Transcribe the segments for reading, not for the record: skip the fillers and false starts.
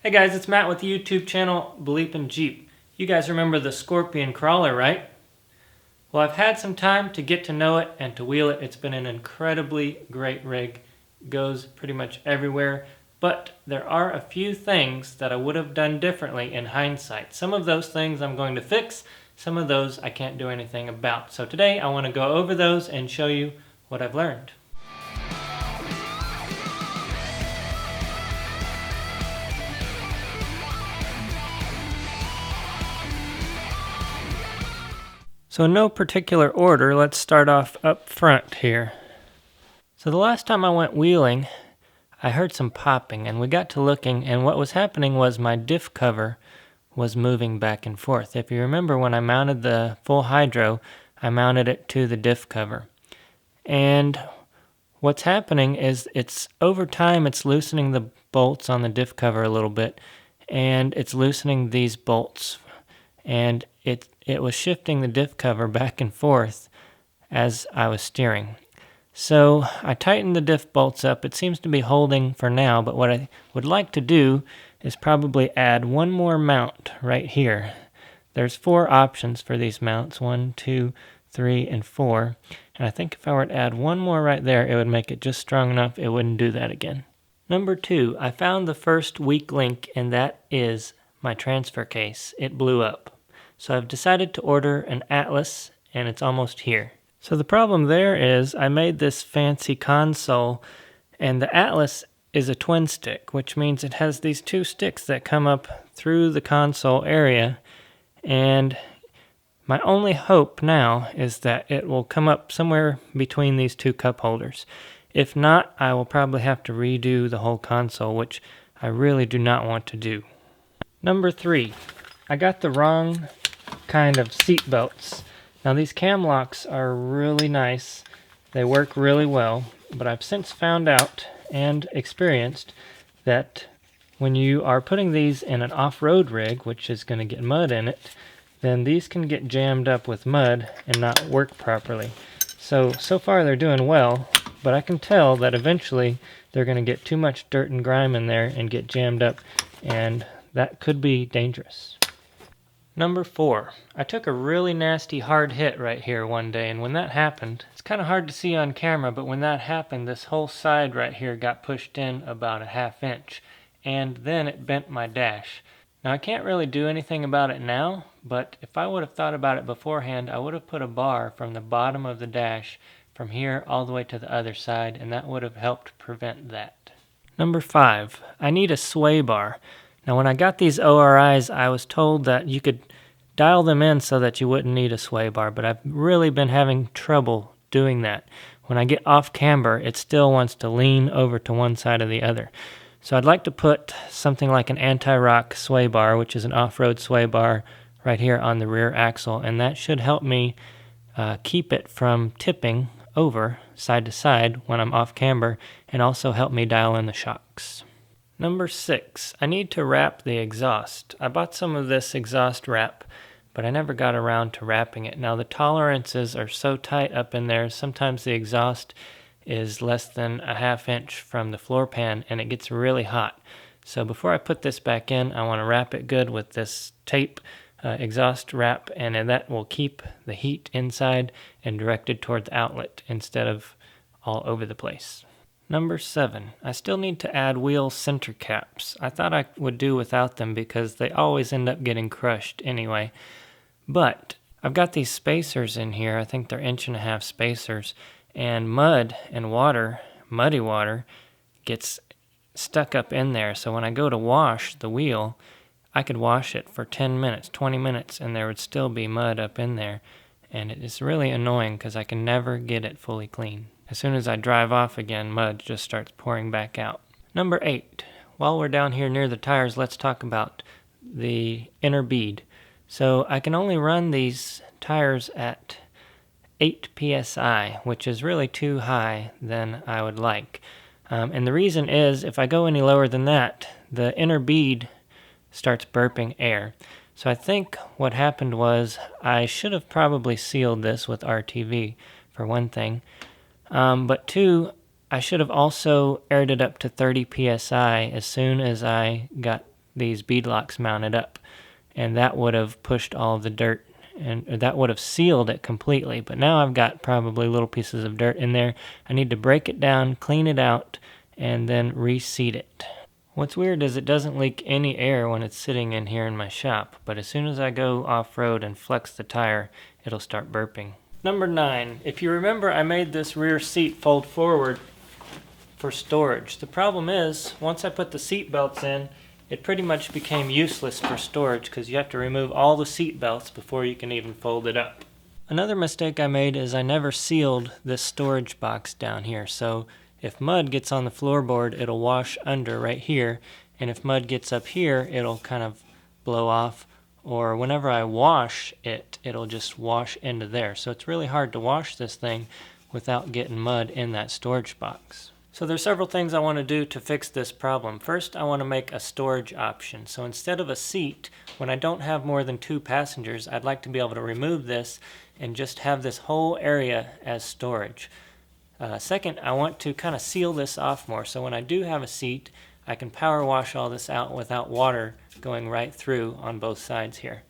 Hey guys, it's Matt with the YouTube channel BleepinJeep. You guys remember the Scorpion crawler, right? Well, I've had some time to get to know it and to wheel it. It's been an incredibly great rig. Goes pretty much everywhere. But there are a few things that I would have done differently in hindsight. Some of those things I'm going to fix. Some of those I can't do anything about. So today I want to go over those and show you what I've learned. So in no particular order, let's start off up front here. So the last time I went wheeling, I heard some popping and we got to looking, and what was happening was my diff cover was moving back and forth. If you remember, when I mounted the full hydro, I mounted it to the diff cover. And what's happening is over time it's loosening the bolts on the diff cover a little bit, and it's loosening these bolts, and it was shifting the diff cover back and forth as I was steering. So I tightened the diff bolts up. It seems to be holding for now, but what I would like to do is probably add one more mount right here. There's 4 options for these mounts, 1, 2, 3, and 4. And I think if I were to add one more right there, it would make it just strong enough it wouldn't do that again. Number 2, I found the first weak link, and that is my transfer case. It blew up. So I've decided to order an Atlas, and it's almost here. So the problem there is I made this fancy console, and the Atlas is a twin stick, which means it has these 2 sticks that come up through the console area, and my only hope now is that it will come up somewhere between these 2 cup holders. If not, I will probably have to redo the whole console, which I really do not want to do. Number 3, I got the wrong kind of seat belts. Now these cam locks are really nice. They work really well, but I've since found out and experienced that when you are putting these in an off-road rig, which is going to get mud in it, then these can get jammed up with mud and not work properly. So far they're doing well, but I can tell that eventually they're going to get too much dirt and grime in there and get jammed up, and that could be dangerous. Number 4, I took a really nasty hard hit right here one day, and when that happened, it's kind of hard to see on camera, but when that happened, this whole side right here got pushed in about a ½ inch, and then it bent my dash. Now I can't really do anything about it now, but if I would have thought about it beforehand, I would have put a bar from the bottom of the dash from here all the way to the other side, and that would have helped prevent that. Number 5, I need a sway bar. Now when I got these ORIs, I was told that you could dial them in so that you wouldn't need a sway bar, but I've really been having trouble doing that. When I get off camber, it still wants to lean over to one side or the other. So I'd like to put something like an anti-rock sway bar, which is an off-road sway bar, right here on the rear axle, and that should help me keep it from tipping over side to side when I'm off camber, and also help me dial in the shocks. Number 6, I need to wrap the exhaust. I bought some of this exhaust wrap, but I never got around to wrapping it. Now the tolerances are so tight up in there, sometimes the exhaust is less than a ½ inch from the floor pan, and it gets really hot. So before I put this back in, I want to wrap it good with this tape exhaust wrap, and that will keep the heat inside and directed toward the outlet instead of all over the place. Number 7, I still need to add wheel center caps. I thought I would do without them because they always end up getting crushed anyway. But I've got these spacers in here. I think they're 1.5 inch spacers. And mud and water, muddy water, gets stuck up in there. So when I go to wash the wheel, I could wash it for 10 minutes, 20 minutes, and there would still be mud up in there. And it is really annoying because I can never get it fully clean. As soon as I drive off again, mud just starts pouring back out. Number 8, while we're down here near the tires, let's talk about the inner bead. So I can only run these tires at 8 psi, which is really too high than I would like. And the reason is, if I go any lower than that, the inner bead starts burping air. So I think what happened was I should have probably sealed this with RTV, for one thing. But 2, I should have also aired it up to 30 psi as soon as I got these bead locks mounted up. And that would have pushed all of the dirt, and that would have sealed it completely. But now I've got probably little pieces of dirt in there. I need to break it down, clean it out, and then reseat it. What's weird is it doesn't leak any air when it's sitting in here in my shop, but as soon as I go off-road and flex the tire, it'll start burping. Number 9. If you remember, I made this rear seat fold forward for storage. The problem is, once I put the seat belts in, it pretty much became useless for storage because you have to remove all the seat belts before you can even fold it up. Another mistake I made is I never sealed this storage box down here. So if mud gets on the floorboard, it'll wash under right here. And if mud gets up here, it'll kind of blow off. Or whenever I wash it, it'll just wash into there. So it's really hard to wash this thing without getting mud in that storage box. So there's several things I want to do to fix this problem. First, I want to make a storage option. So instead of a seat, when I don't have more than 2 passengers, I'd like to be able to remove this and just have this whole area as storage. Second, I want to kind of seal this off more. So when I do have a seat, I can power wash all this out without water going right through on both sides here.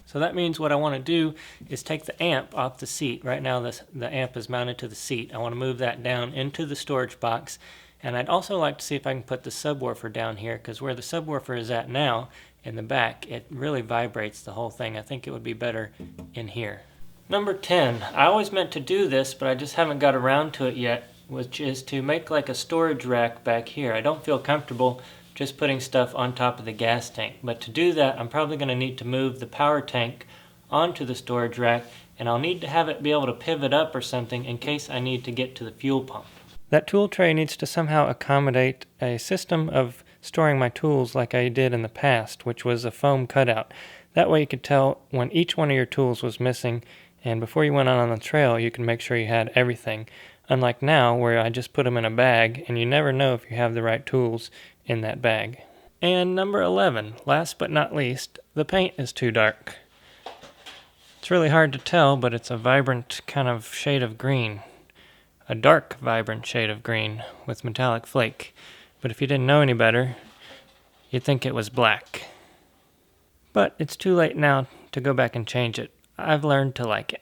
So that means what I want to do is take the amp off the seat. Right now the amp is mounted to the seat. I want to move that down into the storage box. And I'd also like to see if I can put the subwoofer down here, because where the subwoofer is at now in the back, it really vibrates the whole thing. I think it would be better in here. Number 10. I always meant to do this, but I just haven't got around to it yet, which is to make like a storage rack back here. I don't feel comfortable just putting stuff on top of the gas tank. But to do that, I'm probably going to need to move the power tank onto the storage rack, and I'll need to have it be able to pivot up or something in case I need to get to the fuel pump. That tool tray needs to somehow accommodate a system of storing my tools like I did in the past, which was a foam cutout. That way you could tell when each one of your tools was missing, and before you went on the trail, you can make sure you had everything. Unlike now, where I just put them in a bag, and you never know if you have the right tools in that bag. And number 11, last but not least, the paint is too dark. It's really hard to tell, but it's a vibrant kind of shade of green. A dark, vibrant shade of green with metallic flake. But if you didn't know any better, you'd think it was black. But it's too late now to go back and change it. I've learned to like it.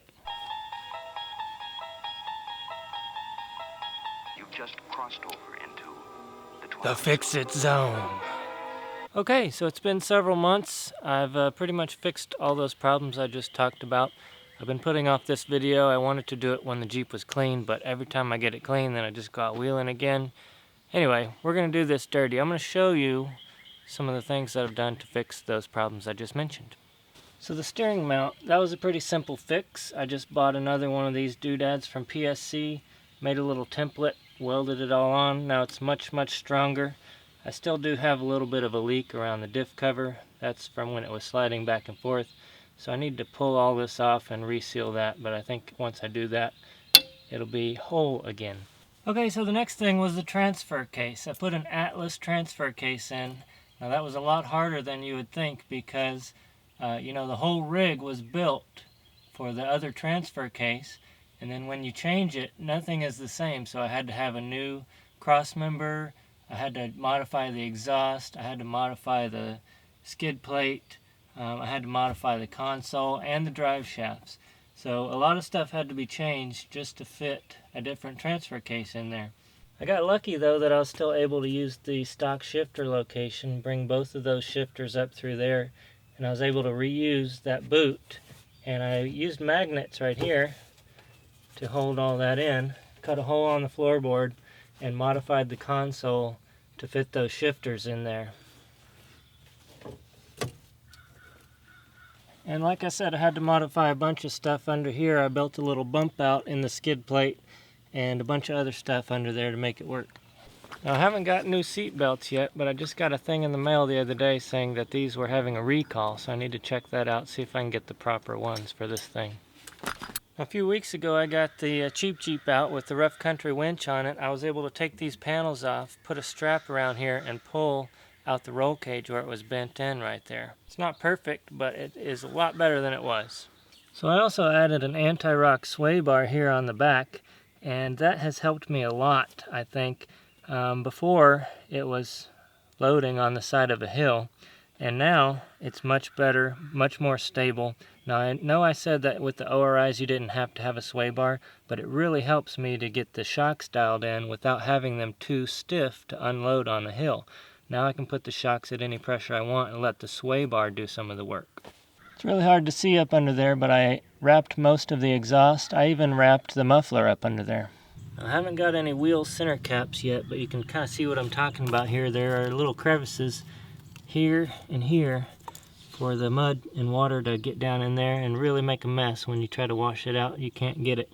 You've just crossed over into the Fix-It Zone. Okay, so it's been several months. I've pretty much fixed all those problems I just talked about. I've been putting off this video. I wanted to do it when the Jeep was clean, but every time I get it clean, then I just go out wheeling again. Anyway, we're going to do this dirty. I'm going to show you some of the things that I've done to fix those problems I just mentioned. So the steering mount, that was a pretty simple fix. I just bought another one of these doodads from PSC, made a little template, welded it all on. Now it's much, much stronger. I still do have a little bit of a leak around the diff cover. That's from when it was sliding back and forth. So I need to pull all this off and reseal that, but I think once I do that, it'll be whole again. Okay, so the next thing was the transfer case. I put an Atlas transfer case in. Now that was a lot harder than you would think because, you know, the whole rig was built for the other transfer case. And then when you change it, nothing is the same. So I had to have a new cross member. I had to modify the exhaust. I had to modify the skid plate. I had to modify the console and the drive shafts. So a lot of stuff had to be changed just to fit a different transfer case in there. I got lucky though that I was still able to use the stock shifter location, bring both of those shifters up through there, and I was able to reuse that boot. And I used magnets right here to hold all that in, cut a hole on the floorboard, and modified the console to fit those shifters in there. And like I said, I had to modify a bunch of stuff under here. I built a little bump out in the skid plate and a bunch of other stuff under there to make it work. Now I haven't got new seat belts yet, but I just got a thing in the mail the other day saying that these were having a recall, so I need to check that out, see if I can get the proper ones for this thing. A few weeks ago I got the cheap Jeep out with the rough country winch on it. I was able to take these panels off, put a strap around here, and pull out the roll cage where it was bent in right there. It's not perfect, but it is a lot better than it was. So I also added an anti-rock sway bar here on the back, and that has helped me a lot, I think. Before, it was loading on the side of a hill, And now it's much better, much more stable. Now I know I said that with the ORIs you didn't have to have a sway bar, but it really helps me to get the shocks dialed in without having them too stiff to unload on a hill. Now I can put the shocks at any pressure I want and let the sway bar do some of the work. It's really hard to see up under there, but I wrapped most of the exhaust. I even wrapped the muffler up under there. I haven't got any wheel center caps yet, but you can kind of see what I'm talking about here. There are little crevices here and here for the mud and water to get down in there and really make a mess. When you try to wash it out, you can't get it.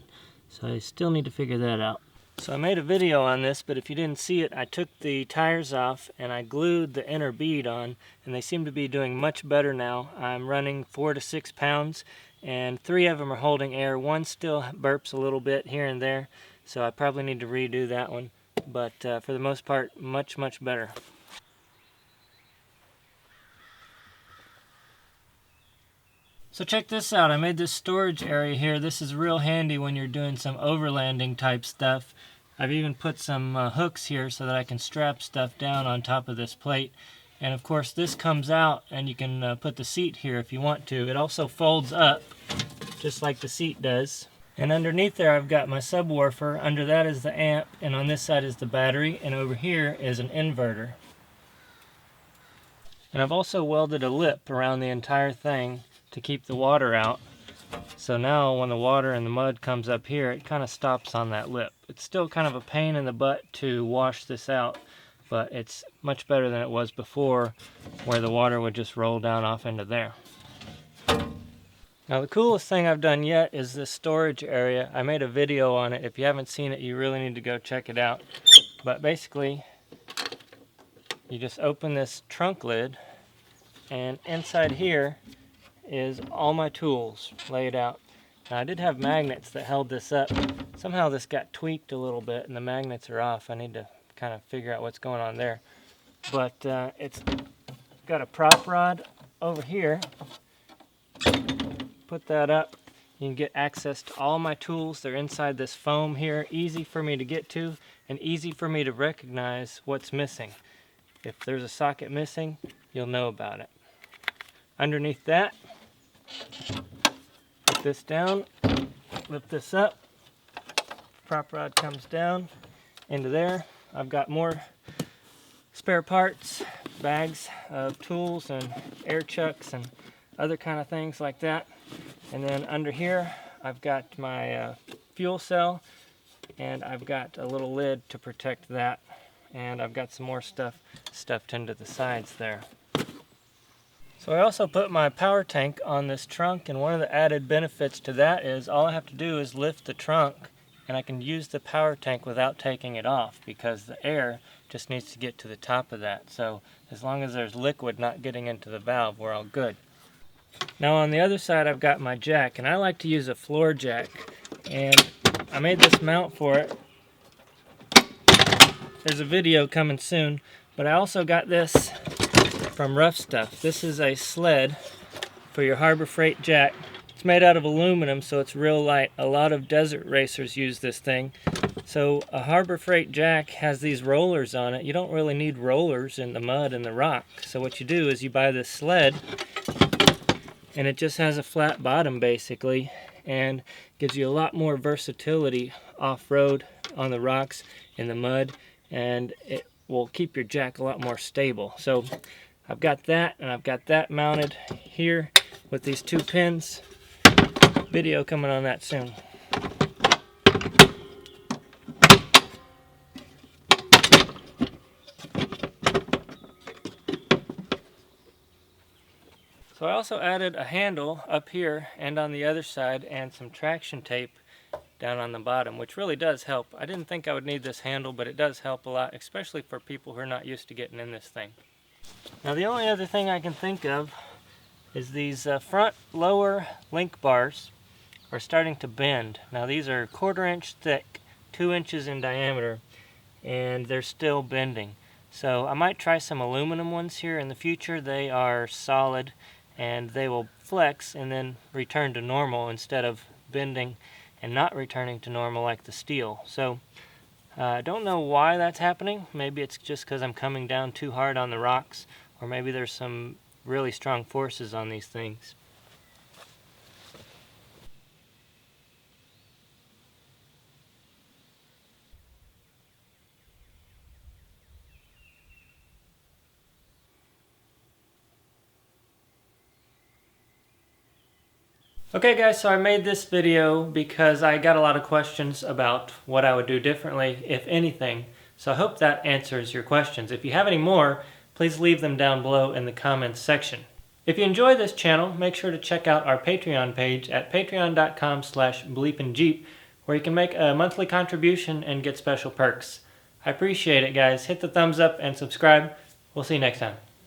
So I still need to figure that out. So I made a video on this, but if you didn't see it, I took the tires off and I glued the inner bead on, and they seem to be doing much better now. I'm running 4 to 6 pounds, and 3 of them are holding air. One still burps a little bit here and there, so I probably need to redo that one. But for the most part, much better. So check this out. I made this storage area here. This is real handy when you're doing some overlanding type stuff. I've even put some hooks here so that I can strap stuff down on top of this plate. And of course this comes out and you can put the seat here if you want to. It also folds up just like the seat does. And underneath there I've got my subwoofer. Under that is the amp, and on this side is the battery, and over here is an inverter. And I've also welded a lip around the entire thing to keep the water out. So now when the water and the mud comes up here, it kind of stops on that lip. It's still kind of a pain in the butt to wash this out, but it's much better than it was before, where the water would just roll down off into there. Now the coolest thing I've done yet is this storage area. I made a video on it. If you haven't seen it, you really need to go check it out. But basically, you just open this trunk lid, and inside here is all my tools laid out. Now I did have magnets that held this up. Somehow this got tweaked a little bit and the magnets are off. I need to kind of figure out what's going on there. But it's got a prop rod over here. Put that up. You can get access to all my tools. They're inside this foam here. Easy for me to get to and easy for me to recognize what's missing. If there's a socket missing, you'll know about it. Underneath that, put this down, lift this up, prop rod comes down into there. I've got more spare parts, bags of tools and air chucks and other kind of things like that. And then under here I've got my fuel cell, and I've got a little lid to protect that, and I've got some more stuff stuffed into the sides there. So I also put my power tank on this trunk, and one of the added benefits to that is all I have to do is lift the trunk and I can use the power tank without taking it off, because the air just needs to get to the top of that. So as long as there's liquid not getting into the valve, we're all good. Now on the other side I've got my jack, and I like to use a floor jack, and I made this mount for it. There's a video coming soon, but I also got this from Rough Stuff. This is a sled for your Harbor Freight jack. It's made out of aluminum, so it's real light. A lot of desert racers use this thing. So a Harbor Freight jack has these rollers on it. You don't really need rollers in the mud and the rock. So what you do is you buy this sled, and it just has a flat bottom basically, and gives you a lot more versatility off-road on the rocks, in the mud, and it will keep your jack a lot more stable. So I've got that, and I've got that mounted here with these 2 pins. Video coming on that soon. So I also added a handle up here and on the other side, and some traction tape down on the bottom, which really does help. I didn't think I would need this handle, but it does help a lot, especially for people who are not used to getting in this thing. Now the only other thing I can think of is these front lower link bars are starting to bend. Now these are 1/4 inch thick, 2 inches in diameter, and they're still bending. So I might try some aluminum ones here in the future. They are solid and they will flex and then return to normal instead of bending and not returning to normal like the steel. So I don't know why that's happening. Maybe it's just because I'm coming down too hard on the rocks, or maybe there's some really strong forces on these things. Okay guys, so I made this video because I got a lot of questions about what I would do differently, if anything. So I hope that answers your questions. If you have any more, please leave them down below in the comments section. If you enjoy this channel, make sure to check out our Patreon page at patreon.com/BleepinJeep, where you can make a monthly contribution and get special perks. I appreciate it guys. Hit the thumbs up and subscribe. We'll see you next time.